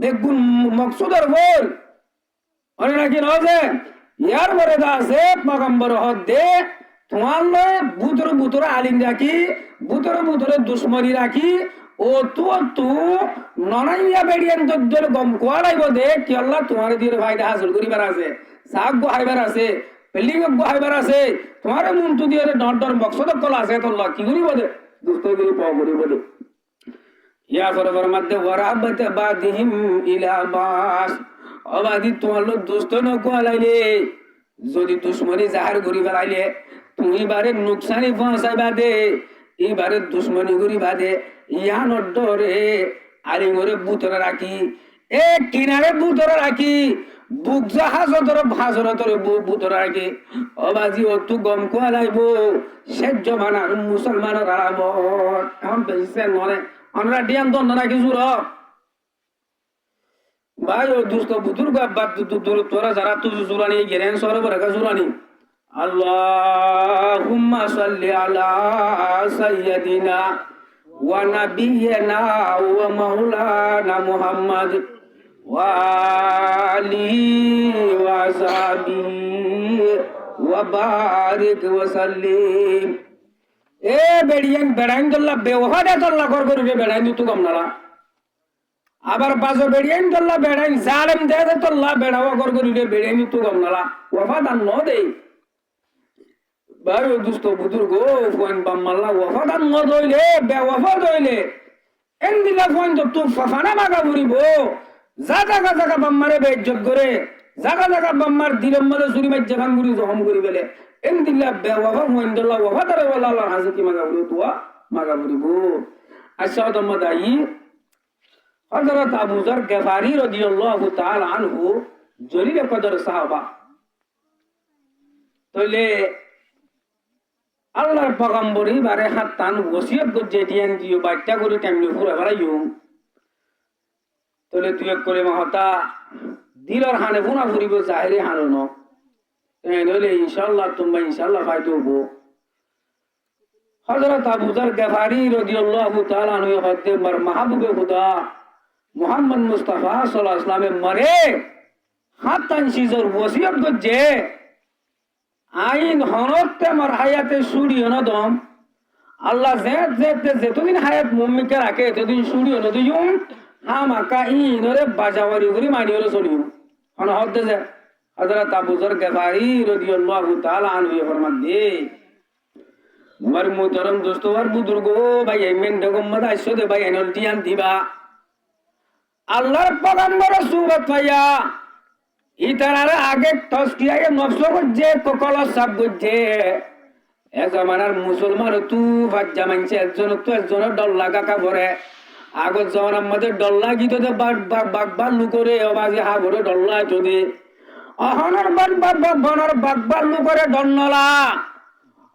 বেগুন মকসুদের বল অনে নাকি নজে ইয়ার পরে দা আছে পয়গম্বর হদে তোমার লয় বুতরে বুতরে আলিম রাখি বুতরে দুশ্মনী রাখি ও তু ননাইয়া বেড়িয়ান তোর গম কোয়ালাইব দে কি আল্লাহ তোমার দিয়ে ফায়দা হাসিল করিবার আছে সাগ গোহাইবার আছে বিল্ডিং গোহাইবার আছে তোমার মন তো দিয়ে ডর মকসদ কল আছে তো আল্লাহ কি করিব দে দুস্তগিরি পাও করিব দে ইয়া ফরবর মধ্যে ওয়ারাবতে বাদিহিম ইলা বাস অবাদি তোমার লোক দুষ্ট ন কোয়ালাইলে যদি দুশ্মনী জাহার করি বেড়াইলে তুমি বারে নুকসানি পৌঁছাইবা দে এবারে দুশ্মনী করি বাদে ইয়ান ডরে আলিঙ্গরে বুতরে রাখি এ কিনারে বুতরে রাখি বুক জাহাজ ধরে ভাজর ধরে বুতরে রাখি অবাজি ও তু গম কোয়ালাইব শেষ জমানার মুসলমানের আরাম এখন বেশি নয় আমরা ডিয়ান দন্ড রাখি জুর ভাই ও দুষ্ট বুতুর্গ বাদ তোরা যারা তুই জুরানি গেলেন সরবর জুরানি আল্লাহুম্মা সাল্লি আলা সাইয়্যিদিনা ওয়া নাবিয়িনা ওয়া মাওলানা মুহাম্মদ ওয়া আলিহি ওয়া সাহবিহি ওয়া বারিক ওয়া সাল্লিম এ বেড়িয়ান বেড়াইন দল্লা বেওহাদা দল্লা কর করিবে বেড়াইন তু কমনালা আবার বাজো বেড়িয়ান দল্লা বেড়াইন জালেম দে দল্লা বেড়াওয়া কর করিবে বেড়াইন তু কমনালা ওয়াফাদান ন দেই বারো দুষ্ট বুজুর্গ ফোন বাম্মাল্লা ওয়াফাদান ন দইলে বেওয়াফা দইলে এন্দিলা ফোন তো তু ফাফানা মাগা ঘুরিব জাগা জাগা বাম্মারে বেইজ্জত করে জাগা বাম্মার দিলের মধ্যে চুরি মাইজ্জা ভাঙ ঘুরি জখম করি বেলে এন্দিলা বেওয়াফা ফোন দল্লা ওয়াফাদারে বলা আল্লাহর হাজে কি মাগা ঘুরি তুয়া মাগা ঘুরিব আচ্ছা দম্মদ আই হযরত আবু যর গফারি রাদিয়াল্লাহু তাআলা আনহু জলিল কদর সাহাবা তইলে আল্লাহর পয়গম্বরই বারে হাত টান ওসিয়ত গজে দিয়েন দিও বাচ্চা করে টাইমলে পুরা বাড়াইও তইলে তুই করে মহতা দিলর হানে পুনা ফুরিব জাহিরে হানো ন নইলে ইনশাআল্লাহ তোমরা ইনশাআল্লাহ ফায়দা হবো হযরত আবু যর গফারি রাদিয়াল্লাহু তাআলা আনহু হতে মার মাহবুবে খুদা মুহাম্মদ মুস্তাফা সাল্লাল্লাহু আলাইহি ওয়াসাল্লাম মরে হাত টান সিজর ওসিয়ত গজে আইন হনতে আমার হায়াতে সুড়ি হনদম আল্লাহ যেতদিন হায়াত মুম্মিকে রাখে এতদিন সুড়ি হন দিম হামাকা ইনরে বাজাওয়ারি করি মানি হলে চলিম হন হতে যে হযরত আবু যর গফারি রাদিয়াল্লাহু তাআলা আনহু ফরমান দে মার মুহতারাম দোস্ত আর বুজুর্গ ভাই এমেন দগম্মদ আইসো দে ভাই এনল টিয়ান দিবা আল্লাহর পয়গম্বর সুবত ভাইয়া ইতারারে আগে তসকিয়ায়ে নফস গজে ককল সব গজে এ জামানার মুসলমান তু বাজ্জা মানছে একজন ডল লাগা কাপড়ে আগত জামানার মধ্যে ডল লাগিত দে বাগবার লুকরে অবাজি হাগরে ডল লাইতো দে অহনর বনর বাগবার লুকরে ডন্নলা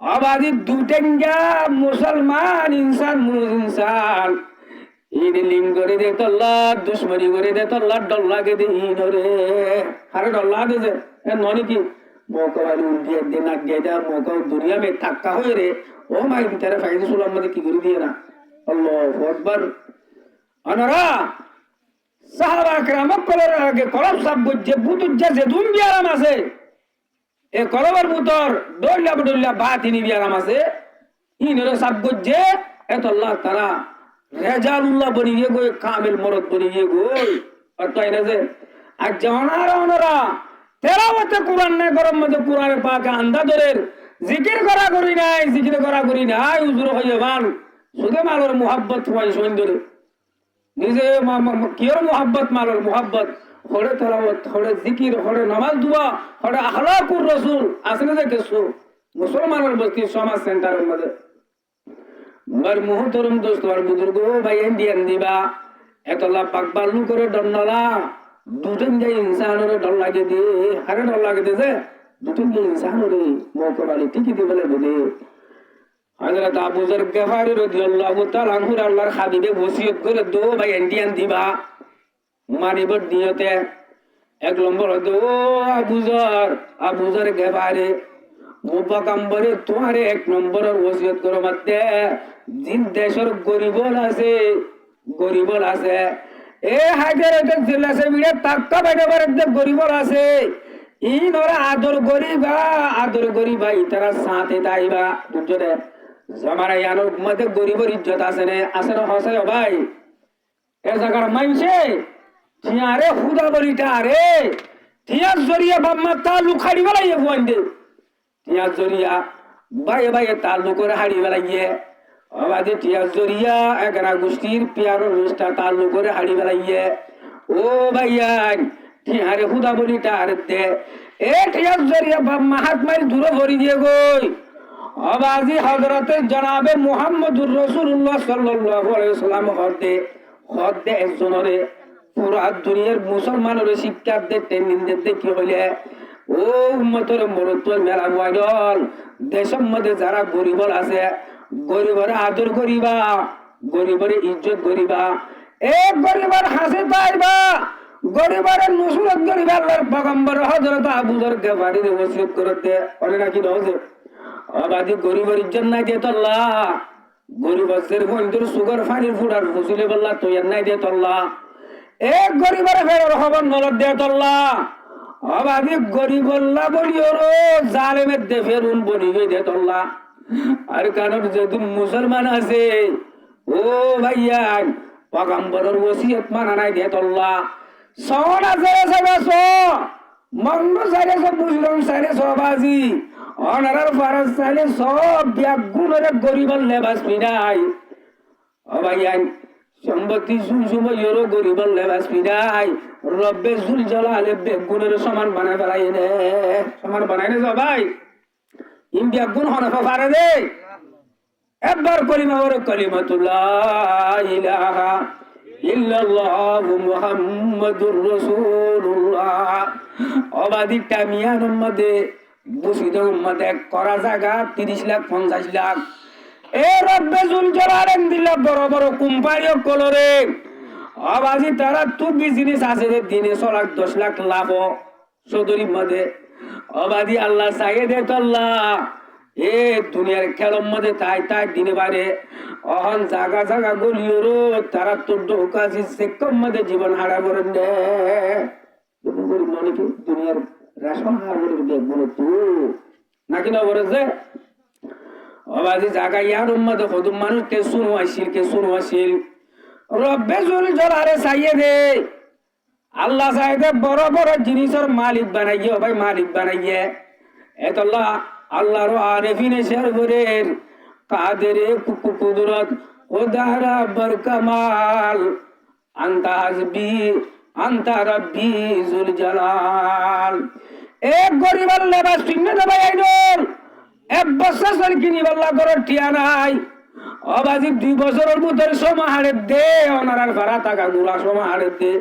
অবাজি দুটেঙ্গা মুসলমান ইনসান ইডিলিং করে দে তল্লা দুশ্মনী করে দে তল্লা ডল লাগে দে ইনরে আরে ডল লাগে যে ননি কি মৌকাবালি উল্টিয়ে দে নাক দিয়ে দে মৌকা দুনিয়া মে টাক্কা হয়ে রে ও মাই ভিতরে ফাইদে সুলাম মধ্যে কি করে দিয়ে না আল্লাহু আকবার আনারা সাহাবা کرام কলর আগে কলব সব গজে বুতুজ যে দুম বিয়ারাম আছে এ কলবার বুতর ডল্লা বাতিনি বিয়ারাম আছে ইনরে সব গজে এত আল্লাহ তাআলা রেজালুল্লাহ বনিয়ে গো কামিল মরদ বনিয়ে গো আর তাই না যে আজ জানারা ওনারা তেলাওয়াতে কুরআন না গরম মধ্যে কুরআনের পাক আন্দা দরের জিকির করা করি নাই হুজুর হইয়া বান সুদে মালর মুহাব্বত হয় সুন্দরে নিজে কিয়র মুহাব্বত মালর মুহাব্বত হড়ে তেলাওয়াত হড়ে জিকির হড়ে নামাজ দুয়া হড়ে আখলাকুর রাসূল আসলে যে কিছু মুসলমানের বস্তি সমাজ সেন্টারের মধ্যে মার মুহতরম দোস্ত আর বুজুর্গ ভাই ইন্ডিয়ান দিবা এতলা পাকবার লু করে ডন্নলা দুজন যে ইনসানরে ডর লাগে দে আরে ডর লাগে দে যে দুজন যে ইনসানরে মৌকাবালি ঠিকই দিবলে বলে হযরত আবু যর গফারি রাদিয়াল্লাহু তাআলা আনহু আল্লাহর হাবিবে ওসিয়ত করে দো ভাই ইন্ডিয়ান দিবা মানিবর দিয়তে এক নম্বর দো আবু যর গফারি মুবাকাম্বরে তোমারে এক নম্বরের ওসিয়ত করো মাতে জিন দেশের গরিবল আছে এ হাইদের এটা জেলাসে বিড়ে টাকা বাইরে বাইরে গরিব আছে ইন ওরা আদর গরিবা ইতারা সাথে তাইবা বুঝলে জামারা ইয়ানোর মধ্যে গরিবের ইজ্জত আছে না হসাই ভাই এ জায়গার মাইনছে টিয়ারে হুদা বলিটা আরে টিয়ার জরিয়া বাম্মা তা লুখাড়ি বেলাইয়ে বুয়াইন্দে টিয়ার জরিয়া বাইয়ে তালু করে হাড়ি বেলাইয়ে আবাদে টিয়ার জরিয়া একরা গোষ্ঠীর পিয়ারো রোস্টা তালু করে হাড়ি বেলাইয়ে ও ভাইয়ান টিয়ারে হুদা বলিটা আরে দে এ টিয়ার জরিয়া বাম্মা হাত মাইল দূরে ভরি দিয়ে গই আবাজি হযরতে জনাবে মুহাম্মদুর রাসূলুল্লাহ সাল্লাল্লাহু আলাইহি ওয়াসাল্লাম হদে একজনরে পুরা দুনিয়ার মুসলমানের শিক্ষা দিতে নিন্দে কি হইলে ও উম্মতের মরত্ব মেলা ওয়াইডল দেশের মধ্যে যারা গরিব আছে গরিবের আদর করিবা গরিবের ইজ্জত করিবা এ গরিবের হাসি পাইবা গরিবের নুসরত করিবা আল্লাহর পয়গম্বর হযরত আবু যর গফারীর ওসিয়ত করতে অনে নাকি নজে আবাদি গরিবের ইজ্জত নাই দে আল্লাহ গরিবের বন্ধুর সুগার পানির ফুড়ার ফুসিলে বললা তো এর নাই দে আল্লাহ এক গরিবের ফেরর খবর নলদ দে আল্লাহ আবাদি গরিবল্লা বলিও জালেমের দে ফেরুন বনিবে দে আল্লাহ আর কারণ যেদিন মুসলমান আছে ও ভাইয়া পয়গম্বরের ওসিয়ত মানা নাই দে আল্লাহ সওন আছে সবাসো মঙ্গ সাইরে সব মুসলিম সাইরে সবাজি অনারার ফারাজ সাইরে সব ব্যাগুনের গরিবল লেবাস পিনাই ও ভাইয়া সম্পত্তি সুময়রও গরিবল লেবাস পিনাই রব্বে জুল জালালে বেগুনের সমান বানায় ফেলাই নে সমান বানাই নে সবাই ইম ব্যাগুন হনফা পারে দে একবার কলিমা ওর কলিমাতুল্লাহ ইলাহা ইল্লাল্লাহু মুহাম্মাদুর রাসূলুল্লাহ অবাদি টামিয়ার মধ্যে বুসিদের মধ্যে করা জায়গা 30 লাখ 50 লাখ এ রব্বে জুল জালালেন দিলা বড় বড় কোম্পানি কলরে আবাজি তারা তো বিজনেস আছে দিনে 100 লাখ 10 লাখ লাভ চৌধুরীর মধ্যে আবাদি আল্লাহ চাইয়ে দে তো আল্লাহ এ দুনিয়ার খেলার মধ্যে তাই দিনে বাইরে অহন জাগা গলিওরো তারা তো ঢোকাছি সেকম মধ্যে জীবন হারা করেন দে মানে কি দুনিয়ার রেশন হারা করে দেখবো তো নাকি না বলেছে আবাজি জাগা ইয়ার মধ্যে কত মানুষ কে শুনো আসিল রব্বে জুল জালালে চাইয়ে দে আল্লাহ চাইতে বড় বড় জিনিসের মালিক বানাইয়ে ভাই মালিক বানাইয়ে এতল্লাহ আল্লাহর আরেফিনে শের করেন কাদেরে কুদরত ওদারা বরকামাল আন্তা হাসবি আন্তা রব্বি জুল জালাল এক গরিবার লেবাস কিনে দেবে আইডল 1 বছর চল কিনি বল্লা করে টিয়া নাই অবাজি 2 বছরের ভিতরে সমাহারে দে ওনার ভাড়া টাকা গুলা সমাহারে দে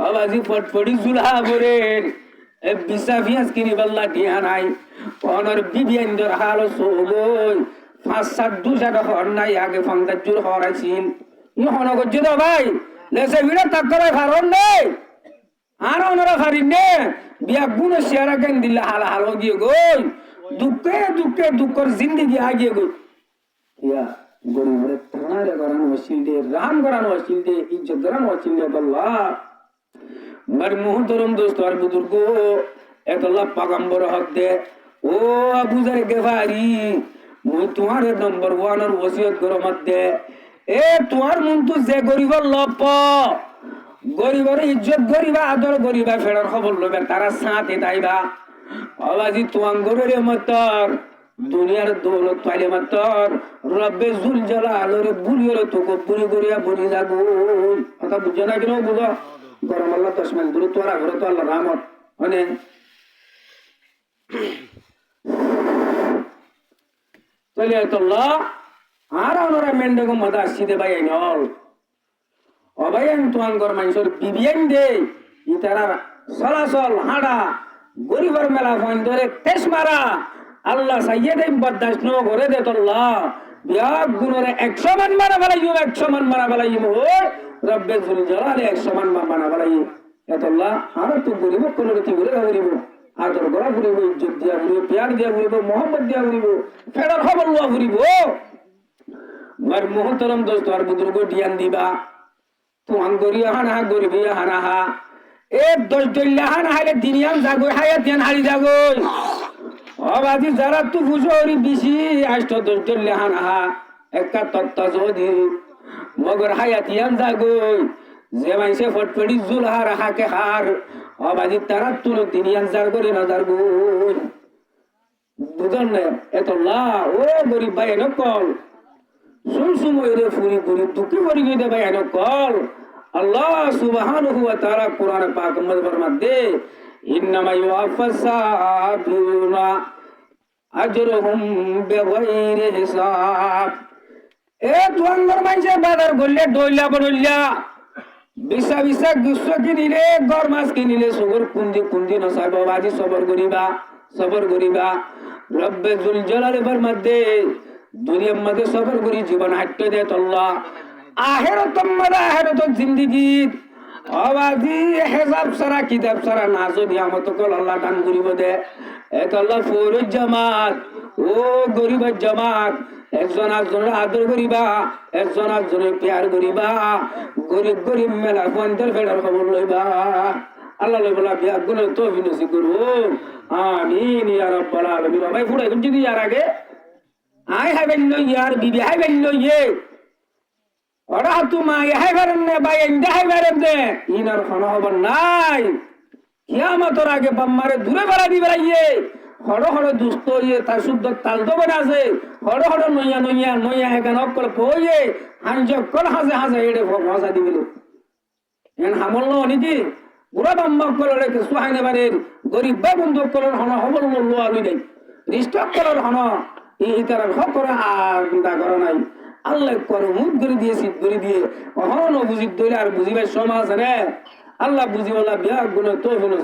অবাজি ফটফটি জুলা করেন বিশা পিঁয়াজ কিনি বল্লা টিয়া নাই অনর বিবিয়ানদের হাল সবই 5-7 দুশাটা হর নাই আগে 50 জোর হরাইছিল ই হনগজ্য তো ভাই লেসে ভিড়ে তাক করে ফারন নেই আর ওনারা ফারিন নে বিয়া গুণ শেয়ারা কেন দিলে হাল গিয়ে গই দুঃখের জিন্দগি আগিয়ে গই ইয়া গরিবের থানারে করানো হচ্ছিল দে রাম করানো হচ্ছিল দে ইজ্জত করানো হচ্ছিল দে আল্লাহ মার মুহতরম দোস্ত আর বুজুর্গ এতল্লাহ পয়গম্বর হক দে ও আবু যর গফারি মুই তোমার নম্বর 1 এর ওসিয়ত করো মধ্যে এ তোমার মন তো যে গরিবর লপ গরিবের ইজ্জত গরিবা আদর গরিবা ফেরার খবর লবে তারা সাথে তাইবা আওয়াজি তোমার গরের মতর দুনিয়ার দৌলত পাইলে মতর রব্বে জুল জালালের বুড়ির তো পুরি গরিয়া বুড়ি যাগো কথা বুঝে না কেন বুঝো গরম আল্লাহ তসমান দূর তোরা ঘরে তো আল্লাহ রহমত মানে চলে আল্লাহ আর ওনারা মেন্ডগো মদা আসিতে ভাই নল অবাইন তোমার ঘর মানুষের বিবিয়ান দে ইতারা চলাচল হাঁটা গরিবের মেলা ফোন ধরে তেজ মারা আল্লাহ সাইয়ে দেব বরদাস্ত ন করে দে তোল্লাহ বিয়া গুণরে 100 মান মারা ফেলাইও 100 মান মারা ফেলাইও ও রব্বে জুল জালালে 100 মান মারা ফেলাইও এতল্লাহ আর তো গরিব কোন গতি করে গরিব আদর করা গরিব ইজ্জত দিয়া গরিব প্যার দিয়া গরিব মোহাম্মদ দিয়া গরিব ফেরার খবর লওয়া গরিব মার মুহতরম দোস্ত আর বুজুর্গ ডিয়ান দিবা তুমান গরিয়া হানা গরিবিয়া হানা হা এ 10 ডল্লা হানা হাইলে দিনিয়াম জাগো হায়া দেন হারি জাগো অবাজি যারা তু বুঝরি বিশি আষ্ট 10 ডল্লা হানা হা একা তত্তা যদি মগর হায়াতিয়াম জাগো যে মাইসে ফটফটি জুল হার হাকে হার অবাজি তারা তুলো দিনিয়াম জার করে না জাগো বুঝন না এত লা ও গরিব ভাই নকল সুমসুময়রে ফুরি ফুরি দুঃখী করি গিয়ে ভাই নকল আল্লাহ সুবহানাহু ওয়া তাআলা কোরআন পাক মধ্যে ইন্নামা ইউআফাস সাবিরুনা আজরুহুম বিগাইরি হিসাব এ তুয়াঙ্গর মাইসে বাজার করলে ডইলা বড়ইলা বিসা বিসা গুস্স কিনিলে গর মাছ কিনিলে সবর কুন্দি কুন্দি নসাই বাবাজি সবর করিবা রব্বে জুল জালালের মধ্যে দুনিয়ার মধ্যে সবর করি জীবন হাঁটতে দে আল্লাহ আখিরাত মধ্যে আখিরাত জিন্দেগি আবাদি হিসাব সারা কিতাব সারা না যদি আমত কল আল্লাহ দান করিব দে এক আল্লাহ ফৌরুজ জামাত ও গরিবের জামাত একজন আরেকজনের আদর করিবা একজন আরেকজনের প্যার করিবা গরিব গরিব মেলা পয়েন্টের ফেরার খবর লইবা আল্লাহ বলা বিয়া গুলো তো বিনসি করবো আমিন ইয়া রাব্বাল আলামিন ভাই ফুড়াই কোন যদি ইয়ার আগে আই হাইবেন ইয়ার বিবি হাইবেন ইয়ে ওরা তুমা ইহাই বেরেন নে ভাই ইন্দা হাই বেরেন দে ইনার খানা হবার নাই কিয়ামতের আগে বাম্মারে দূরে বেড়া দিবে ইয়ে হড় হড় দুস্থ ইয়ে তার শুদ্ধ তাল তো বেড়া আছে হড় হড় নইয়া এখানে অকল পয়ে হাঁজ কল হাজে এড়ে ভাষা দিবিল এন হামল নাকি বুড়া বাম্মা কলরে সুহাইনে বারের গরিব বা বন্ধু কলর হন হবল লোয়া লই নাই রিস্টক কলর হন এই তারা হকরে আর চিন্তা করে নাই আল্লাহ করে মুখ করে দিয়ে শীত করে দিয়ে অহন বুঝি দইলে আর বুঝিবার সমাজ রে আল্লাহ বুঝি বলা বিয়া গুলো তো হলো